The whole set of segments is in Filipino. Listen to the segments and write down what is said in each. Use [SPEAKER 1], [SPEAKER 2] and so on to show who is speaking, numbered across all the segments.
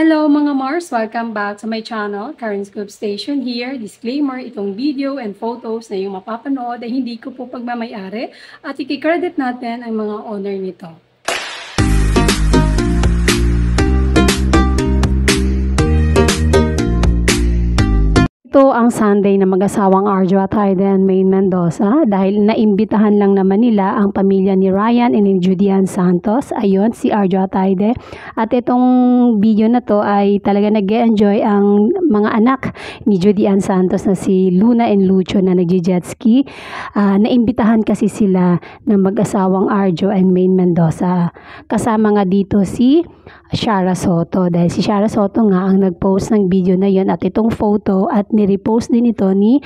[SPEAKER 1] Hello mga Mars! Welcome back to my channel, Karen Scoop Station here. Disclaimer, itong video and photos na yung mapapanood ay hindi ko po pagmamayari at i-credit natin ang mga owner nito. Ito ang Sunday na mag-asawang Arjo at Hayden Main Mendoza dahil naimbitahan lang naman nila ang pamilya ni Ryan and ni Judian Santos. Ayun, si Arjo at Hayden. At itong video na to ay talaga nag-enjoy ang mga anak ni Judian Santos na si Luna and Lucho na nag-jet ski. Naimbitahan kasi sila ng mag-asawang Arjo and Main Mendoza. Kasama nga dito si Shara Soto dahil si Shara Soto nga ang nag-post ng video na yon at itong photo at ni-repost din ito ni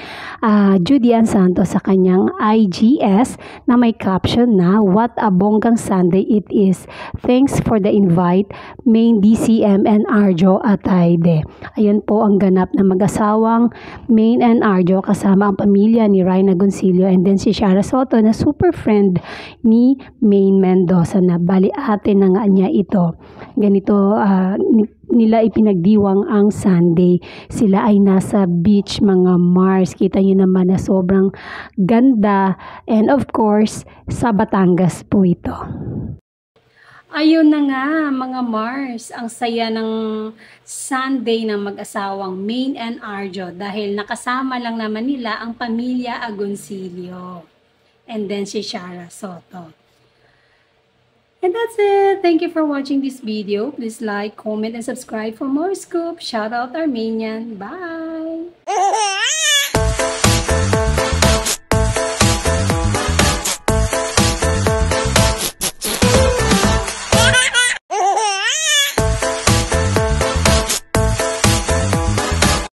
[SPEAKER 1] Judian Santos sa kanyang IGS na may caption na "What a bonggang Sunday it is. Thanks for the invite, Main DCM and Arjo Atayde." Ayan po ang ganap na mag-asawang Main and Arjo kasama ang pamilya ni Ryan Agoncillo and then si Shara Soto na super friend ni Main Mendoza na bali ate na nga niya ito. Ganito nila ipinagdiwang ang Sunday. Sila ay nasa beach mga Mars. Kita nyo naman na sobrang ganda and of course sa Batangas po ito. Ayun na nga mga Mars, ang saya ng Sunday ng mag-asawang Main and Arjo dahil nakasama lang naman nila ang pamilya Agoncillo and then si Shara Soto. And that's it. Thank you for watching this video. Please like, comment, and subscribe for more scoop. Shout out Armenian. Bye!